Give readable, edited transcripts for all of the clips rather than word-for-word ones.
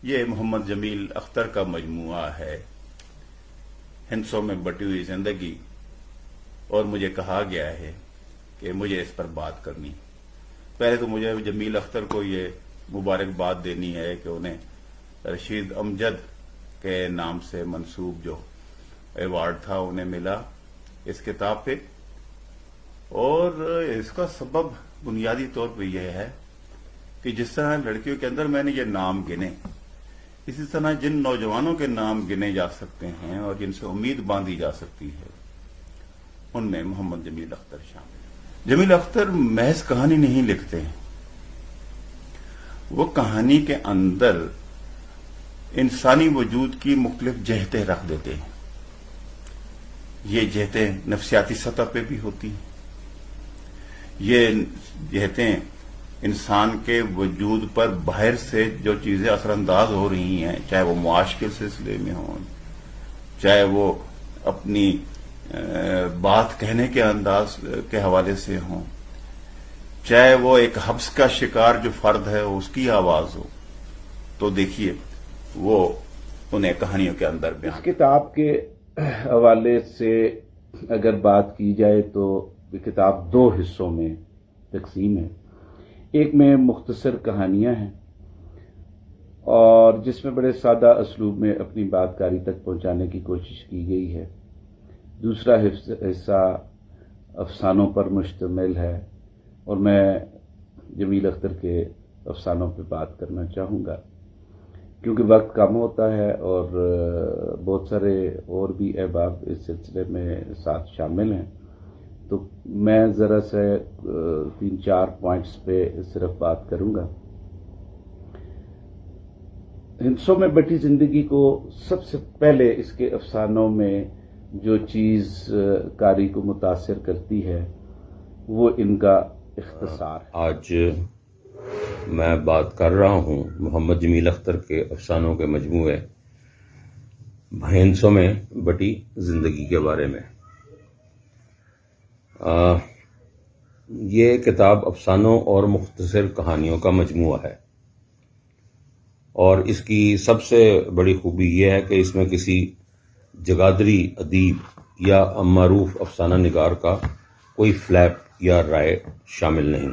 یہ محمد جمیل اختر کا مجموعہ ہے ہندسوں میں بٹی ہوئی زندگی، اور مجھے کہا گیا ہے کہ مجھے اس پر بات کرنی۔ پہلے تو مجھے جمیل اختر کو یہ مبارکباد دینی ہے کہ انہیں رشید امجد کے نام سے منسوب جو ایوارڈ تھا انہیں ملا اس کتاب پہ، اور اس کا سبب بنیادی طور پہ یہ ہے کہ جس طرح لڑکیوں کے اندر میں نے یہ نام گنے، اسی طرح جن نوجوانوں کے نام گنے جا سکتے ہیں اور جن سے امید باندھی جا سکتی ہے ان میں محمد جمیل اختر شامل ہے۔ جمیل اختر محض کہانی نہیں لکھتے ہیں، وہ کہانی کے اندر انسانی وجود کی مختلف جہتیں رکھ دیتے ہیں۔ یہ جہتیں نفسیاتی سطح پہ بھی ہوتی ہیں، یہ جہتیں انسان کے وجود پر باہر سے جو چیزیں اثر انداز ہو رہی ہیں، چاہے وہ معاش کے سلسلے میں ہوں، چاہے وہ اپنی بات کہنے کے انداز کے حوالے سے ہوں، چاہے وہ ایک حبس کا شکار جو فرد ہے اس کی آواز ہو، تو دیکھیے وہ انہیں کہانیوں کے اندر بیان۔ اس کتاب کے حوالے سے اگر بات کی جائے تو یہ کتاب دو حصوں میں تقسیم ہے۔ ایک میں مختصر کہانیاں ہیں اور جس میں بڑے سادہ اسلوب میں اپنی بات کاری تک پہنچانے کی کوشش کی گئی ہے۔ دوسرا حصہ افسانوں پر مشتمل ہے، اور میں جمیل اختر کے افسانوں پہ بات کرنا چاہوں گا کیونکہ وقت کم ہوتا ہے اور بہت سارے اور بھی احباب اس سلسلے میں ساتھ شامل ہیں، تو میں ذرا سے 3-4 پوائنٹس پہ صرف بات کروں گا۔ ہندسوں میں بٹی زندگی کو سب سے پہلے اس کے افسانوں میں جو چیز قاری کو متاثر کرتی ہے وہ ان کا اختصار ہے۔ آج میں بات کر رہا ہوں محمد جمیل اختر کے افسانوں کے مجموعے ہندسوں میں بٹی زندگی کے بارے میں۔ یہ کتاب افسانوں اور مختصر کہانیوں کا مجموعہ ہے، اور اس کی سب سے بڑی خوبی یہ ہے کہ اس میں کسی جگادری ادیب یا معروف افسانہ نگار کا کوئی فلیپ یا رائے شامل نہیں۔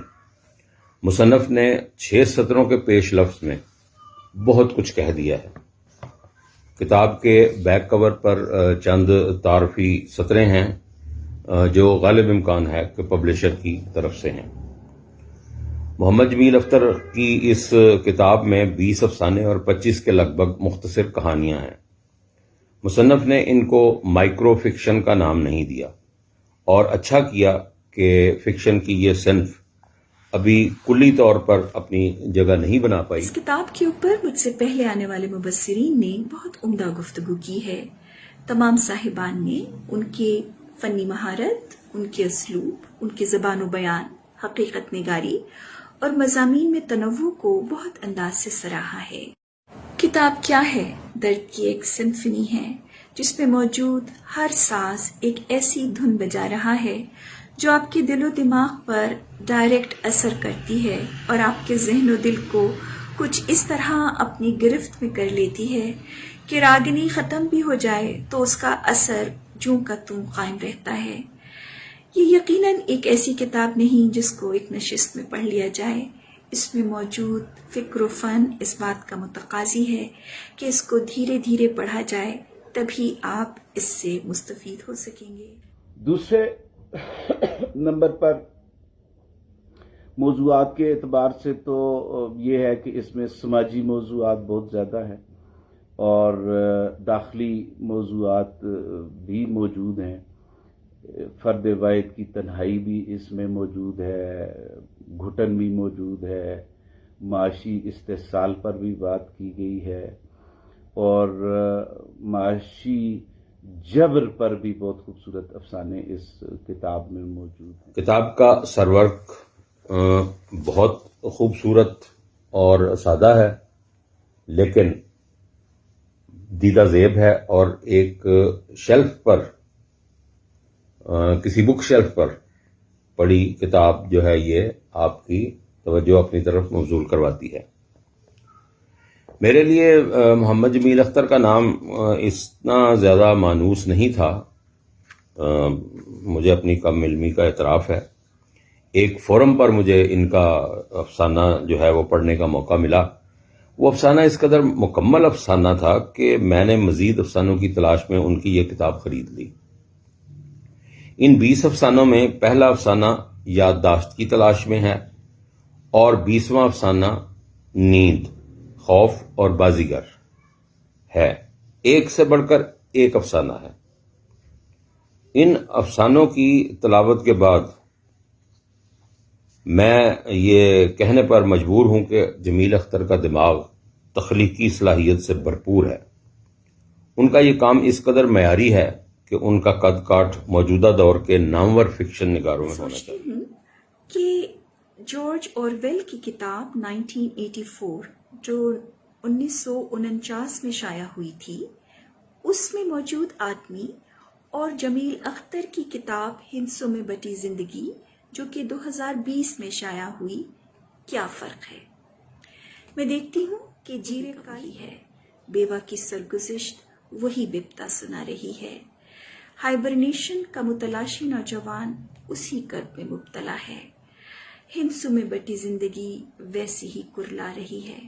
مصنف نے 6 سطروں کے پیش لفظ میں بہت کچھ کہہ دیا ہے۔ کتاب کے بیک کور پر چند تعارفی سطریں ہیں جو غالب امکان ہے کہ پبلشر کی طرف سے ہیں۔ محمد جمیل اختر کی اس کتاب میں 20 افسانے اور 25 کے لگ بھگ مختصر کہانیاں ہیں۔ مصنف نے ان کو مائکرو فکشن کا نام نہیں دیا، اور اچھا کیا کہ فکشن کی یہ صنف ابھی کلی طور پر اپنی جگہ نہیں بنا پائی۔ اس کتاب کے اوپر مجھ سے پہلے آنے والے مبصرین نے بہت عمدہ گفتگو کی ہے۔ تمام صاحبان نے ان کے فنی مہارت، ان کے اسلوب، ان کے زبان و بیان، حقیقت نگاری اور مضامین میں تنوع کو بہت انداز سے سراہا ہے۔ کتاب کیا ہے؟ درد کی ایک سمفنی ہے جس میں موجود ہر ساز ایک ایسی دھن بجا رہا ہے جو آپ کے دل و دماغ پر ڈائریکٹ اثر کرتی ہے اور آپ کے ذہن و دل کو کچھ اس طرح اپنی گرفت میں کر لیتی ہے کہ راگنی ختم بھی ہو جائے تو اس کا اثر جوں کا توں قائم رہتا ہے۔ یہ یقیناً ایک ایسی کتاب نہیں جس کو ایک نشست میں پڑھ لیا جائے۔ اس میں موجود فکر و فن اس بات کا متقاضی ہے کہ اس کو دھیرے دھیرے پڑھا جائے، تبھی آپ اس سے مستفید ہو سکیں گے۔ دوسرے نمبر پر موضوعات کے اعتبار سے تو یہ ہے کہ اس میں سماجی موضوعات بہت زیادہ ہیں اور داخلی موضوعات بھی موجود ہیں۔ فرد واحد کی تنہائی بھی اس میں موجود ہے، گھٹن بھی موجود ہے، معاشی استحصال پر بھی بات کی گئی ہے، اور معاشی جبر پر بھی بہت خوبصورت افسانے اس کتاب میں موجود ہیں۔ کتاب کا سرورق بہت خوبصورت اور سادہ ہے، لیکن دیدہ زیب ہے، اور ایک شیلف پر کسی بک شیلف پر پڑی کتاب جو ہے یہ آپ کی توجہ اپنی طرف مبذول کرواتی ہے۔ میرے لیے محمد جمیل اختر کا نام اتنا زیادہ مانوس نہیں تھا. مجھے اپنی کم علمی کا اعتراف ہے. ایک فورم پر مجھے ان کا افسانہ جو ہے وہ پڑھنے کا موقع ملا. وہ افسانہ اس قدر مکمل افسانہ تھا کہ میں نے مزید افسانوں کی تلاش میں ان کی یہ کتاب خرید لی. ان 20 افسانوں میں پہلا افسانہ یادداشت کی تلاش میں ہے اور 20واں افسانہ نیند، خوف اور بازیگر ہے. ایک سے بڑھ کر ایک افسانہ ہے. ان افسانوں کی تلاوت کے بعد میں یہ کہنے پر مجبور ہوں کہ جمیل اختر کا دماغ تخلیقی صلاحیت سے بھرپور ہے. ان کا یہ کام اس قدر معیاری ہے کہ ان کا قد کاٹ موجودہ دور کے نامور فکشن نگاروں میں ہونا سوچتی چاہیے. ہوں کہ جارج اورویل کی کتاب 1984 جو 1949 میں شائع ہوئی تھی، اس میں موجود آدمی اور جمیل اختر کی کتاب ہندسوں میں بٹی زندگی جو کہ 2020 میں شائع ہوئی، کیا فرق ہے؟ میں دیکھتی ہوں کہ جیرے کالی ہے، بیوہ کی سرگزشت وہی بپتا سنا رہی ہے. ہائبرنیشن کا متلاشی نوجوان اسی کرب میں مبتلا ہے. ہندسوں میں بٹی زندگی ویسی ہی کرلا رہی ہے.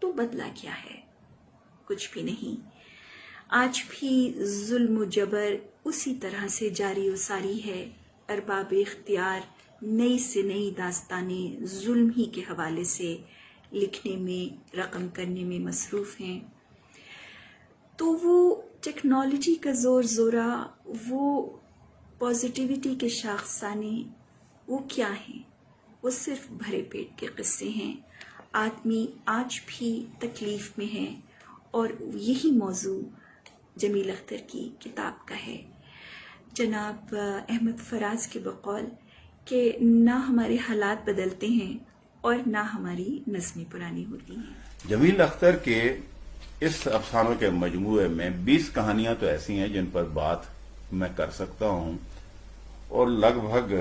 تو بدلا کیا ہے؟ کچھ بھی نہیں. آج بھی ظلم و جبر اسی طرح سے جاری و ساری ہے. ارباب اختیار نئی سے نئی داستانیں ظلم ہی کے حوالے سے لکھنے میں، رقم کرنے میں مصروف ہیں. تو وہ ٹیکنالوجی کا زور زورا، وہ پازیٹیوٹی کے شاخسانے، وہ کیا ہیں؟ وہ صرف بھرے پیٹ کے قصے ہیں. آدمی آج بھی تکلیف میں ہے اور یہی موضوع جمیل اختر کی کتاب کا ہے. جناب احمد فراز کے بقول کہ نہ ہمارے حالات بدلتے ہیں اور نہ ہماری نظمیں پرانی ہوتی ہیں. جمیل اختر کے اس افسانوں کے مجموعے میں 20 کہانیاں تو ایسی ہیں جن پر بات میں کر سکتا ہوں، اور لگ بھگ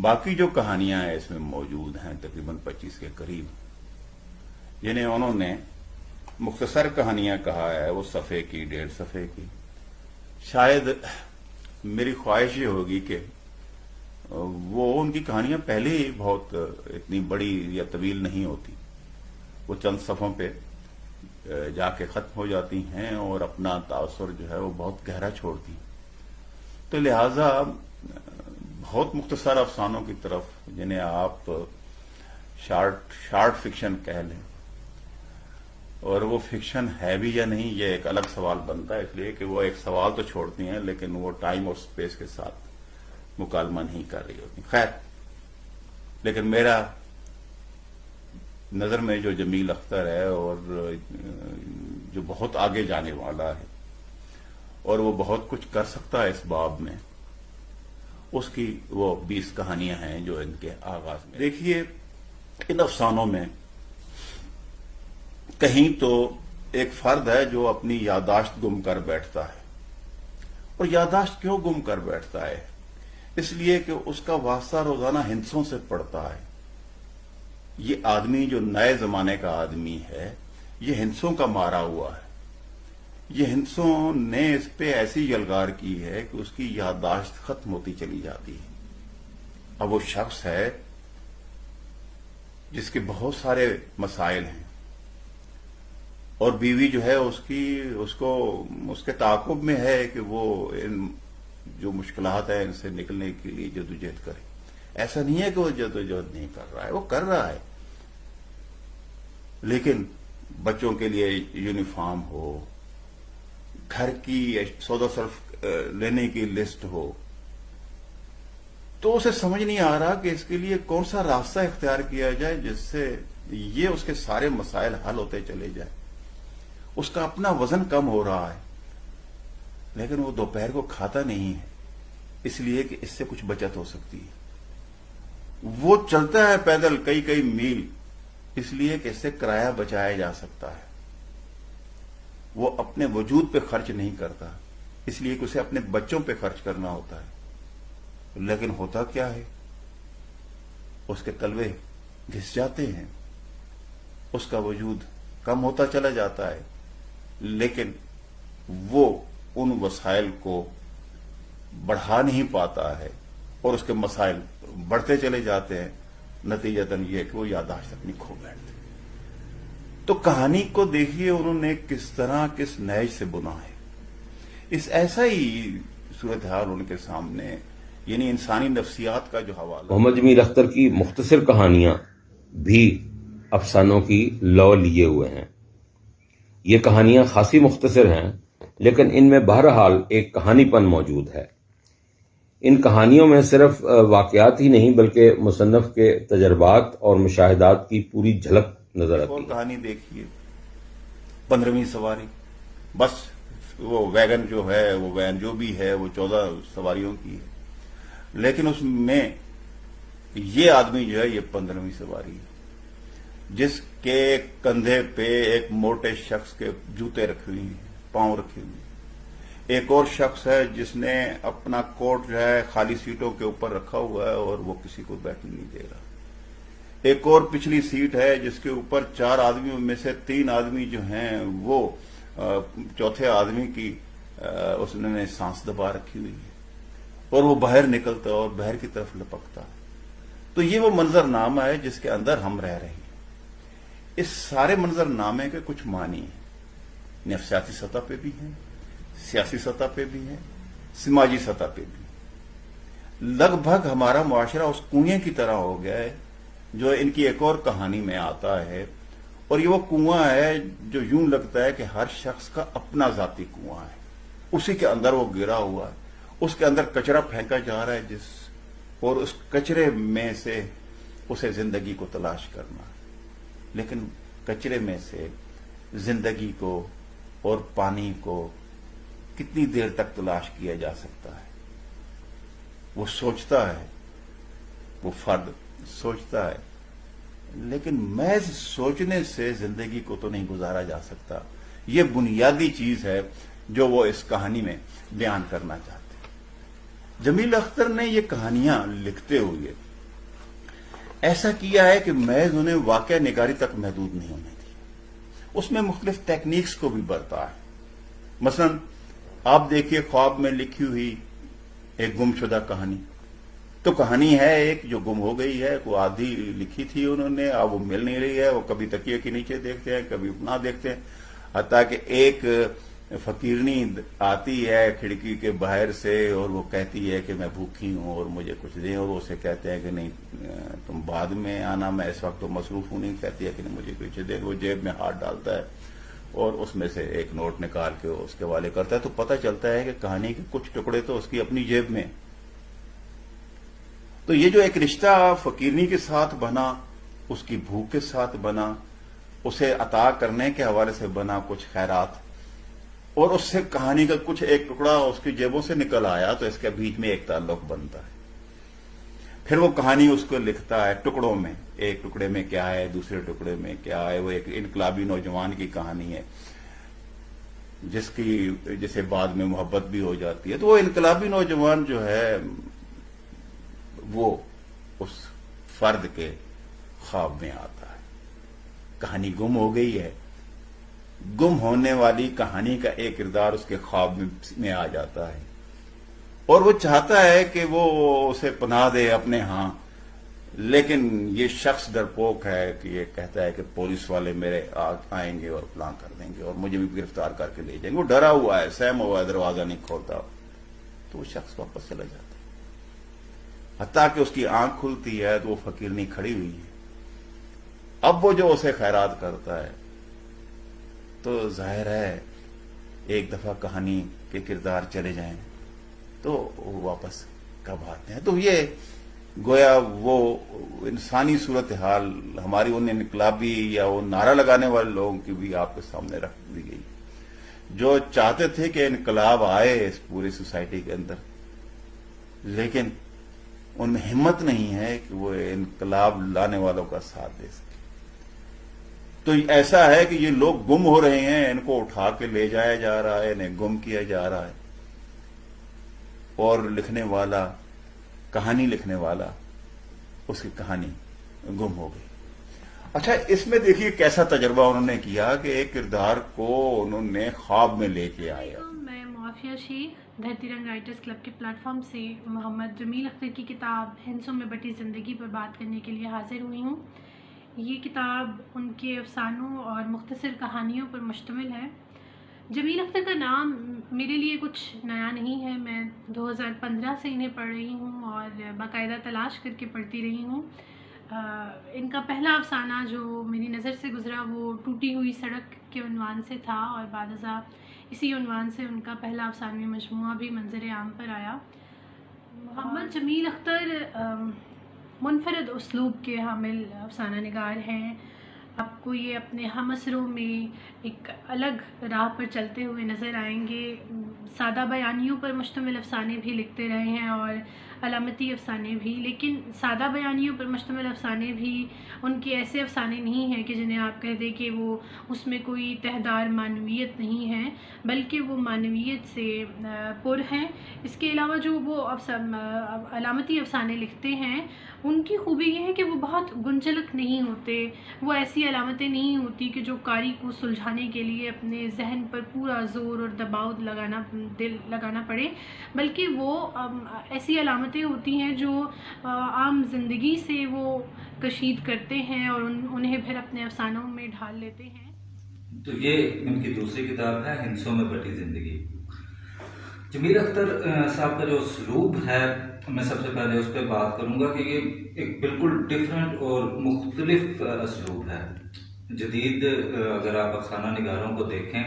باقی جو کہانیاں ہیں اس میں موجود ہیں تقریباً 25 کے قریب، جنہیں انہوں نے مختصر کہانیاں کہا ہے، وہ صفحے کی 1.5 صفحے کی. شاید میری خواہش یہ ہوگی کہ وہ ان کی کہانیاں پہلے ہی بہت اتنی بڑی یا طویل نہیں ہوتی، وہ چند صفحوں پہ جا کے ختم ہو جاتی ہیں اور اپنا تاثر جو ہے وہ بہت گہرا چھوڑتی ہیں. تو لہذا بہت مختصر افسانوں کی طرف، جنہیں آپ شارٹ فکشن کہہ لیں، اور وہ فکشن ہے بھی یا نہیں یہ ایک الگ سوال بنتا ہے، اس لیے کہ وہ ایک سوال تو چھوڑتی ہیں لیکن وہ ٹائم اور سپیس کے ساتھ مکالمہ نہیں کر رہی ہوتی. خیر، لیکن میرا نظر میں جو جمیل اختر ہے اور جو بہت آگے جانے والا ہے اور وہ بہت کچھ کر سکتا ہے اس باب میں، اس کی وہ 20 کہانیاں ہیں جو ان کے آغاز میں. دیکھیے، ان افسانوں میں کہیں تو ایک فرد ہے جو اپنی یادداشت گم کر بیٹھتا ہے. اور یادداشت کیوں گم کر بیٹھتا ہے؟ اس لیے کہ اس کا واسطہ روزانہ ہندسوں سے پڑتا ہے. یہ آدمی جو نئے زمانے کا آدمی ہے، یہ ہندسوں کا مارا ہوا ہے. یہ ہندسوں نے اس پہ ایسی یلغار کی ہے کہ اس کی یادداشت ختم ہوتی چلی جاتی ہے. اب وہ شخص ہے جس کے بہت سارے مسائل ہیں، اور بیوی جو ہے اس کے تعاقب میں ہے کہ وہ ان جو مشکلات ہیں ان سے نکلنے کے لیے جدوجہد کرے. ایسا نہیں ہے کہ وہ جدوجہد نہیں کر رہا ہے، وہ کر رہا ہے، لیکن بچوں کے لیے یونیفارم ہو، گھر کی سودا صرف لینے کی لسٹ ہو، تو اسے سمجھ نہیں آ رہا کہ اس کے لیے کون سا راستہ اختیار کیا جائے جس سے یہ اس کے سارے مسائل حل ہوتے چلے جائیں. اس کا اپنا وزن کم ہو رہا ہے، لیکن وہ دوپہر کو کھاتا نہیں ہے، اس لیے کہ اس سے کچھ بچت ہو سکتی ہے. وہ چلتا ہے پیدل کئی میل، اس لیے کہ اس سے کرایہ بچایا جا سکتا ہے. وہ اپنے وجود پہ خرچ نہیں کرتا، اس لیے کہ اسے اپنے بچوں پہ خرچ کرنا ہوتا ہے. لیکن ہوتا کیا ہے؟ اس کے تلوے گھس جاتے ہیں، اس کا وجود کم ہوتا چلا جاتا ہے، لیکن وہ ان وسائل کو بڑھا نہیں پاتا ہے اور اس کے مسائل بڑھتے چلے جاتے ہیں، نتیجتاً یہ کہ وہ یادداشت اپنی کھو بیٹھتے ہیں۔ تو کہانی کو دیکھیے انہوں نے کس طرح کس نیج سے بنا ہے، اس ایسا ہی صورتحال ان کے سامنے، یعنی انسانی نفسیات کا جو حوالہ۔ محمد جمیل اختر کی مختصر کہانیاں بھی افسانوں کی لو لیے ہوئے ہیں۔ یہ کہانیاں خاصی مختصر ہیں، لیکن ان میں بہرحال ایک کہانی پن موجود ہے۔ ان کہانیوں میں صرف واقعات ہی نہیں بلکہ مصنف کے تجربات اور مشاہدات کی پوری جھلک نظر آتی اور ہے۔ کہانی دیکھیے 15ویں سواری، بس وہ ویگن جو ہے، وہ وین جو بھی ہے وہ 14 سواریوں کی ہے، لیکن اس میں یہ آدمی جو ہے یہ 15ویں سواری ہے، جس کے کندھے پہ ایک موٹے شخص کے جوتے رکھے ہوئے ہیں، پاؤں رکھے ہوئے ہیں۔ ایک اور شخص ہے جس نے اپنا کوٹ جو ہے خالی سیٹوں کے اوپر رکھا ہوا ہے اور وہ کسی کو بیٹھنے نہیں دے رہا۔ ایک اور پچھلی سیٹ ہے جس کے اوپر 4 آدمیوں میں سے 3 آدمی جو ہیں وہ چوتھے آدمی کی اس نے سانس دبا رکھی ہوئی ہے اور وہ باہر نکلتا اور باہر کی طرف لپکتا۔ تو یہ وہ منظر نامہ ہے جس کے اندر ہم رہ رہے ہیں۔ اس سارے منظر نامے کے کچھ معنی ہیں، نفسیاتی سطح پہ بھی ہیں، سیاسی سطح پہ بھی ہیں، سماجی سطح پہ بھی۔ لگ بھگ ہمارا معاشرہ اس کنویں کی طرح ہو گیا ہے جو ان کی ایک اور کہانی میں آتا ہے، اور یہ وہ کنواں ہے جو یوں لگتا ہے کہ ہر شخص کا اپنا ذاتی کنواں ہے، اسی کے اندر وہ گرا ہوا ہے، اس کے اندر کچرا پھینکا جا رہا ہے اور اس کچرے میں سے اسے زندگی کو تلاش کرنا۔ لیکن کچرے میں سے زندگی کو اور پانی کو کتنی دیر تک تلاش کیا جا سکتا ہے؟ وہ سوچتا ہے، وہ فرد سوچتا ہے، لیکن محض سوچنے سے زندگی کو تو نہیں گزارا جا سکتا۔ یہ بنیادی چیز ہے جو وہ اس کہانی میں بیان کرنا چاہتے ہیں۔ جمیل اختر نے یہ کہانیاں لکھتے ہوئے ایسا کیا ہے کہ محض انہیں واقعہ نگاری تک محدود نہیں ہونے دی، اس میں مختلف ٹیکنیکس کو بھی برتا ہے۔ مثلا آپ دیکھیے خواب میں لکھی ہوئی ایک گم شدہ کہانی، تو کہانی ہے ایک جو گم ہو گئی ہے، کوئی آدھی لکھی تھی انہوں نے، اب وہ مل نہیں رہی ہے، وہ کبھی تکیے کے نیچے دیکھتے ہیں، کبھی اپنا دیکھتے ہیں، حتیٰ کہ ایک فقیرنی آتی ہے کھڑکی کے باہر سے اور وہ کہتی ہے کہ میں بھوکی ہوں اور مجھے کچھ دیں، اور اسے کہتے ہیں کہ نہیں تم بعد میں آنا، میں اس وقت تو مصروف ہوں نہیں، کہتی ہے کہ نہیں مجھے کچھ دے۔ وہ جیب میں ہاتھ ڈالتا ہے اور اس میں سے ایک نوٹ نکال کے اس کے حوالے کرتا ہے، تو پتہ چلتا ہے کہ کہانی کے کچھ ٹکڑے تو اس کی اپنی جیب میں۔ تو یہ جو ایک رشتہ فقیرنی کے ساتھ بنا، اس کی بھوک کے ساتھ بنا، اسے عطا کرنے کے حوالے سے بنا کچھ خیرات، اور اس سے کہانی کا کچھ ایک ٹکڑا اس کی جیبوں سے نکل آیا، تو اس کے بیچ میں ایک تعلق بنتا ہے۔ پھر وہ کہانی اس کو لکھتا ہے ٹکڑوں میں، ایک ٹکڑے میں کیا ہے، دوسرے ٹکڑے میں کیا ہے۔ وہ ایک انقلابی نوجوان کی کہانی ہے جسے بعد میں محبت بھی ہو جاتی ہے۔ تو وہ انقلابی نوجوان جو ہے وہ اس فرد کے خواب میں آتا ہے، کہانی گم ہو گئی ہے، گم ہونے والی کہانی کا ایک کردار اس کے خواب میں آ جاتا ہے، اور وہ چاہتا ہے کہ وہ اسے پناہ دے اپنے ہاں، لیکن یہ شخص ڈرپوک ہے کہ یہ کہتا ہے کہ پولیس والے میرے آئیں گے اور پلان کر دیں گے اور مجھے بھی گرفتار کر کے لے جائیں گے۔ وہ ڈرا ہوا ہے، سہما ہوا ہے، دروازہ نہیں کھولتا، تو وہ شخص واپس چلا جاتا ہے۔ حتیٰ کہ اس کی آنکھ کھلتی ہے تو وہ فقیرنی کھڑی ہوئی ہے۔ اب وہ جو اسے خیرات کرتا ہے، تو ظاہر ہے ایک دفعہ کہانی کے کردار چلے جائیں تو وہ واپس کب آتے ہیں۔ تو یہ گویا وہ انسانی صورتحال ہماری ان انقلابی یا وہ نعرہ لگانے والے لوگوں کی بھی آپ کے سامنے رکھ دی گئی، جو چاہتے تھے کہ انقلاب آئے اس پوری سوسائٹی کے اندر، لیکن ان میں ہمت نہیں ہے کہ وہ انقلاب لانے والوں کا ساتھ دے سکے۔ تو ایسا ہے کہ یہ لوگ گم ہو رہے ہیں، ان کو اٹھا کے لے جایا جا رہا ہے، انہیں گم کیا جا رہا ہے، اور لکھنے والا، کہانی لکھنے والا، اس کی کہانی گم ہو گئی۔ اچھا، اس میں دیکھیے کیسا تجربہ انہوں نے کیا کہ ایک کردار کو انہوں نے خواب میں لے کے آیا. میں معافیہ شیخ دھرتی رنگ رائٹرز کلب کے پلیٹ فارم سے محمد جمیل اختر کی کتاب ہندسوں میں بٹی زندگی پر بات کرنے کے لیے حاضر ہوئی ہوں. یہ کتاب ان کے افسانوں اور مختصر کہانیوں پر مشتمل ہے. جمیل اختر کا نام میرے لیے کچھ نیا نہیں ہے. میں 2015 سے انہیں پڑھ رہی ہوں اور باقاعدہ تلاش کر کے پڑھتی رہی ہوں. ان کا پہلا افسانہ جو میری نظر سے گزرا وہ ٹوٹی ہوئی سڑک کے عنوان سے تھا، اور بعد ازاں اسی عنوان سے ان کا پہلا افسانوی مجموعہ بھی منظر عام پر آیا. محمد جمیل اختر منفرد اسلوب کے حامل افسانہ نگار ہیں. آپ کو یہ اپنے ہم اثروں میں ایک الگ راہ پر چلتے ہوئے نظر آئیں گے. سادہ بیانیوں پر مشتمل افسانے بھی لکھتے رہے ہیں اور علامتی افسانے بھی، لیکن سادہ بیانیوں پر مشتمل افسانے بھی ان کے ایسے افسانے نہیں ہیں کہ جنہیں آپ کہہ دیں کہ وہ اس میں کوئی تہدار معنویت نہیں ہے، بلکہ وہ معنویت سے پر ہیں. اس کے علاوہ جو وہ علامتی افسانے لکھتے ہیں ان کی خوبی یہ ہے کہ وہ بہت گنجلک نہیں ہوتے. وہ ایسی علامتیں نہیں ہوتی کہ جو قاری کو سلجھانے کے لیے اپنے ذہن پر پورا زور اور دباؤ لگانا پڑے، بلکہ وہ ایسی علامتیں ہوتی ہیں جو عام زندگی سے وہ کشید کرتے ہیں اور انہیں پھر اپنے افسانوں میں ڈھال لیتے ہیں. تو یہ ان کی دوسری کتاب ہے ہندسوں میں بٹی زندگی. جمیل اختر صاحب کا جو اسلوب ہے، میں سب سے پہلے اس پہ بات کروں گا کہ یہ ایک بالکل ڈفرینٹ اور مختلف اسلوب ہے. جدید اگر آپ افسانہ نگاروں کو دیکھیں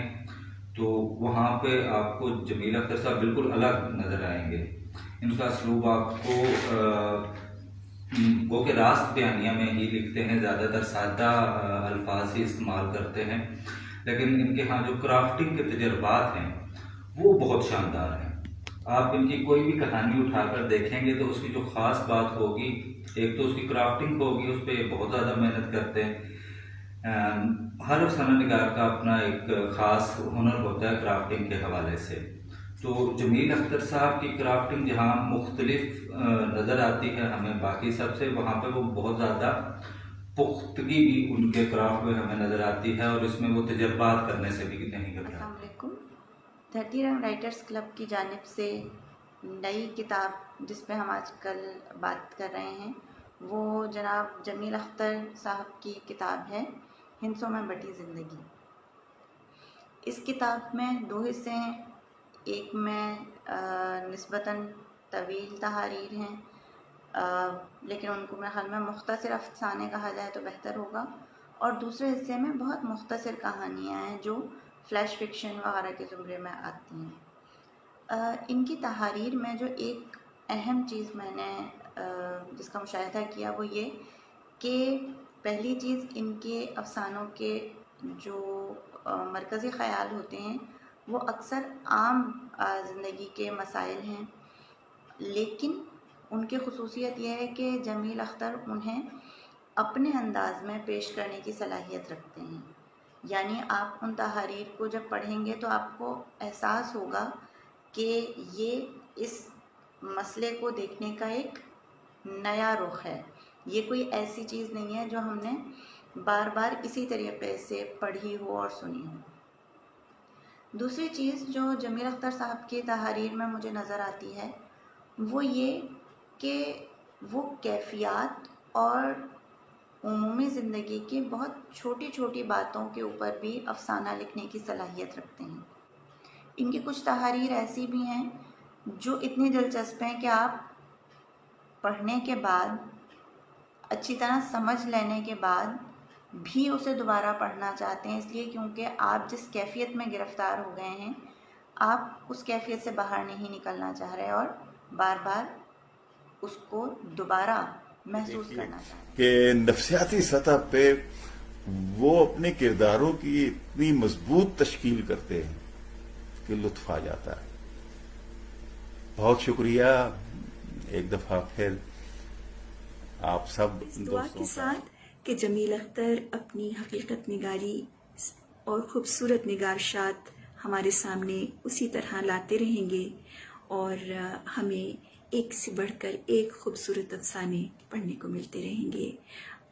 تو وہاں پہ آپ کو جمیل اختر صاحب بالکل الگ نظر آئیں گے. ان کا اسلوب آپ کو وہ کہ راست بیانیہ میں ہی لکھتے ہیں، زیادہ تر سادہ الفاظ ہی استعمال کرتے ہیں، لیکن ان کے ہاں جو کرافٹنگ کے تجربات ہیں وہ بہت شاندار ہیں. آپ ان کی کوئی بھی کہانی اٹھا کر دیکھیں گے تو اس کی جو خاص بات ہوگی، ایک تو اس کی کرافٹنگ ہوگی، اس پہ بہت زیادہ محنت کرتے ہیں. ہر افسانہ نگار کا اپنا ایک خاص ہنر ہوتا ہے کرافٹنگ کے حوالے سے. تو جمیل اختر صاحب کی کرافٹنگ جہاں مختلف نظر آتی ہے ہمیں باقی سب سے، وہاں پہ وہ بہت زیادہ پختگی بھی ان کے کرافٹ میں ہمیں نظر آتی ہے، اور اس میں وہ تجربات کرنے سے بھی نہیں گھبراتے. السلام علیکم. دھرتی رنگ رائٹرز کلب کی جانب سے نئی کتاب جس پہ ہم آج کل بات کر رہے ہیں وہ جناب جمیل اختر صاحب کی کتاب ہے ہندسوں میں بٹی زندگی. اس کتاب میں 2 حصے ہیں. ایک میں نسبتاً طویل تحاریر ہیں، لیکن ان کو میرے خیال میں مختصر افسانے کہا جائے تو بہتر ہوگا، اور دوسرے حصے میں بہت مختصر کہانیاں ہیں جو فلیش فکشن وغیرہ کے زمرے میں آتی ہیں. ان کی تحاریر میں جو ایک اہم چیز میں نے جس کا مشاہدہ کیا وہ یہ کہ پہلی چیز ان کے افسانوں کے جو مرکزی خیال ہوتے ہیں وہ اکثر عام زندگی کے مسائل ہیں، لیکن ان کی خصوصیت یہ ہے کہ جمیل اختر انہیں اپنے انداز میں پیش کرنے کی صلاحیت رکھتے ہیں. یعنی آپ ان تحاریر کو جب پڑھیں گے تو آپ کو احساس ہوگا کہ یہ اس مسئلے کو دیکھنے کا ایک نیا رخ ہے. یہ کوئی ایسی چیز نہیں ہے جو ہم نے بار بار اسی طریقے سے پڑھی ہو اور سنی ہو. دوسری چیز جو جمیل اختر صاحب کی تحاریر میں مجھے نظر آتی ہے وہ یہ کہ وہ کیفیات اور عمومی زندگی کی بہت چھوٹی چھوٹی باتوں کے اوپر بھی افسانہ لکھنے کی صلاحیت رکھتے ہیں. ان کی کچھ تحاریر ایسی بھی ہیں جو اتنی دلچسپ ہیں کہ آپ پڑھنے کے بعد، اچھی طرح سمجھ لینے کے بعد بھی اسے دوبارہ پڑھنا چاہتے ہیں، اس لیے کیونکہ آپ جس کیفیت میں گرفتار ہو گئے ہیں آپ اس کیفیت سے باہر نہیں نکلنا چاہ رہے اور بار بار اس کو دوبارہ محسوس کرنا چاہ رہے ہیں. کہ نفسیاتی سطح پہ وہ اپنے کرداروں کی اتنی مضبوط تشکیل کرتے ہیں کہ لطف آ جاتا ہے. بہت شکریہ ایک دفعہ پھر آپ سب اس دعا کے ساتھ کہ جمیل اختر اپنی حقیقت نگاری اور خوبصورت نگارشات ہمارے سامنے اسی طرح لاتے رہیں گے اور ہمیں ایک سے بڑھ کر ایک خوبصورت افسانے پڑھنے کو ملتے رہیں گے.